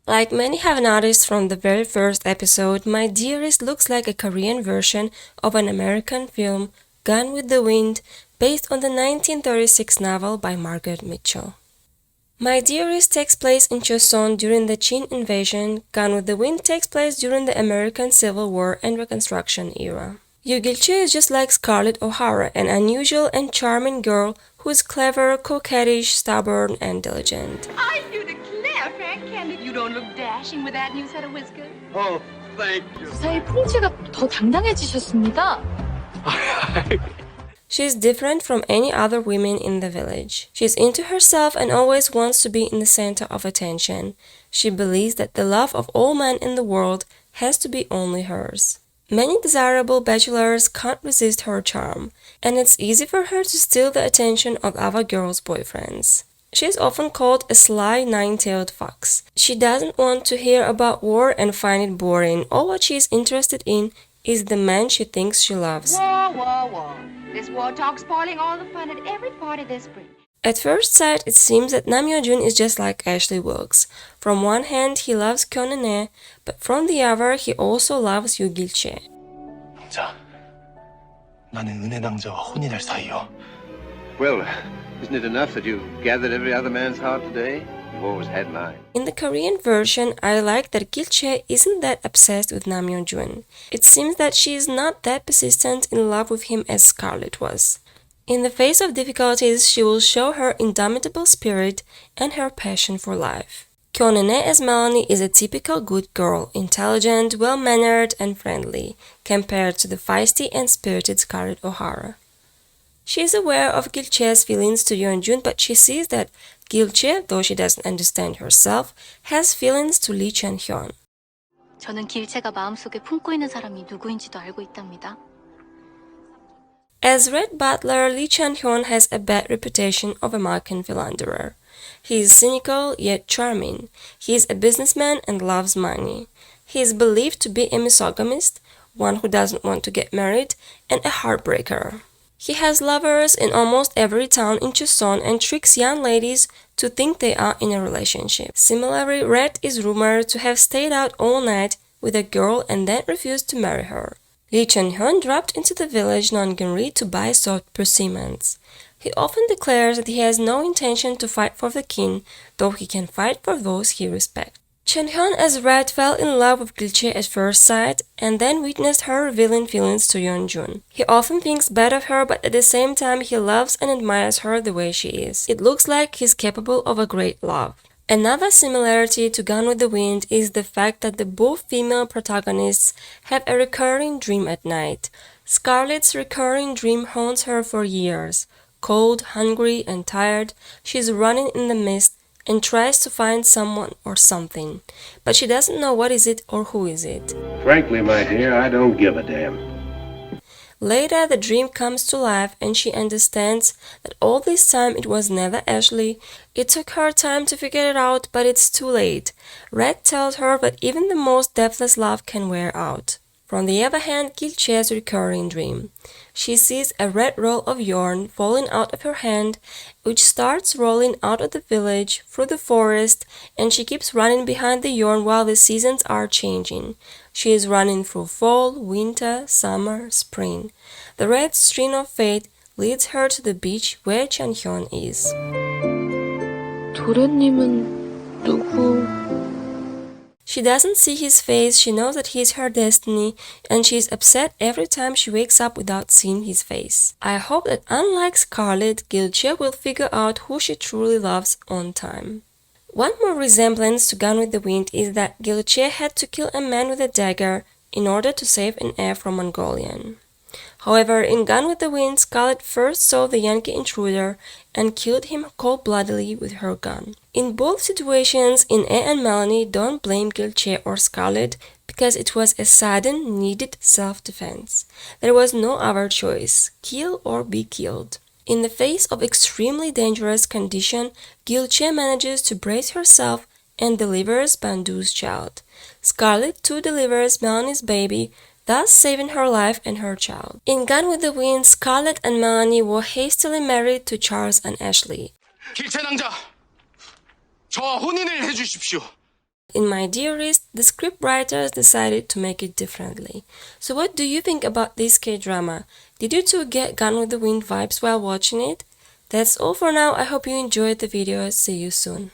Like many have noticed from the very first episode, My Dearest looks like a Korean version of an American film, Gone with the Wind, based on the 1936 novel by Margaret Mitchell. My Dearest takes place in Chosun during the Chin invasion. Gone with the Wind takes place during the American Civil War and Reconstruction era. Yoo Gil-chae is just like Scarlett O'Hara, an unusual and charming girl who is clever, coquettish, stubborn, and diligent. I do declare, Frank Candid, you don't look dashing with that new set of whiskers. Oh, thank you. 주사의 풍채가 더 당당해지셨습니다. She's different from any other women in the village. She's into herself and always wants to be in the center of attention. She believes that the love of all men in the world has to be only hers. Many desirable bachelors can't resist her charm, and it's easy for her to steal the attention of other girls' boyfriends. She is often called a sly nine-tailed fox. She doesn't want to hear about war and find it boring. All what she is interested in is the man she thinks she loves. War. This war talk's spoiling all the fun at every party this spring. At first sight, it seems that Nam Yeon is just like Ashley Wilks. From one hand, he loves Kyung Eun Ae, but from the other, he also loves Yoo Gil-chae. 자, 나는 은혜 낭자와 혼인할 사이요. Well, isn't it enough that you gathered every other man's heart today? You've always had mine. In the Korean version, I like that Gil-chae isn't that obsessed with Nam Yeon. It seems that she is not that persistent in love with him as Scarlett was. In the face of difficulties, she will show her indomitable spirit and her passion for life. Kyung Eun Ae as Melanie is a typical good girl, intelligent, well-mannered, and friendly, compared to the feisty and spirited Scarlett O'Hara. She is aware of Gil-chae's feelings to Yeon, but she sees that Gil-chae, though she doesn't understand herself, has feelings to Lee Chan-hyun. 저는 길채가 마음속에 품고 있는 사람이 누구인지도 알고 있답니다. As Rhett Butler, Lee Chan-hyun has a bad reputation of a American philanderer. He is cynical yet charming. He is a businessman and loves money. He is believed to be a misogynist, one who doesn't want to get married, and a heartbreaker. He has lovers in almost every town in Chosun and tricks young ladies to think they are in a relationship. Similarly, Rhett is rumored to have stayed out all night with a girl and then refused to marry her. Lee Chan-hyun dropped into the village non-Gyeongri to buy salt persimmons. He often declares that he has no intention to fight for the king, though he can fight for those he respects. Chan-hyun as Rhett fell in love with Gil-chae at first sight and then witnessed her revealing feelings to Yeon. He often thinks bad of her, but at the same time he loves and admires her the way she is. It looks like he's capable of a great love. Another similarity to Gone with the Wind is the fact that the both female protagonists have a recurring dream at night. Scarlett's recurring dream haunts her for years. Cold, hungry, and tired, she's running in the mist and tries to find someone or something, but she doesn't know what is it or who is it. Frankly, my dear, I don't give a damn. Later, the dream comes to life and she understands that all this time it was never Ashley. It took her time to figure it out, but it's too late. Rhett tells her that even the most depthless love can wear out. From the other hand, Gil-chae's recurring dream. She sees a red roll of yarn falling out of her hand, which starts rolling out of the village, through the forest, and she keeps running behind the yarn while the seasons are changing. She is running through fall, winter, summer, spring. The red string of fate leads her to the beach where Chan-hyun is. 도련님은 누구? She doesn't see his face, she knows that he is her destiny, and she is upset every time she wakes up without seeing his face. I hope that unlike Scarlett, Gil-chae will figure out who she truly loves on time. One more resemblance to Gone with the Wind is that Gil-chae had to kill a man with a dagger in order to save an heir from Mongolian. However, in Gone with the Wind, Scarlett first saw the Yankee intruder and killed him cold-bloodedly with her gun. In both situations, Eun Ae and Melanie don't blame Gil-chae or Scarlett because it was a sudden, needed self-defense. There was no other choice, kill or be killed. In the face of extremely dangerous condition, Gil-chae manages to brace herself and delivers Bandu's child. Scarlett too delivers Melanie's baby, thus saving her life and her child. In Gone with the Wind, Scarlett and Melanie were hastily married to Charles and Ashley. 길채 낭자, 저와 혼인을 해주십시오. In my dearest, the scriptwriters decided to make it differently. So what do you think about this K-drama? Did you two get Gone with the Wind vibes while watching it? That's all for now. I hope you enjoyed the video. See you soon.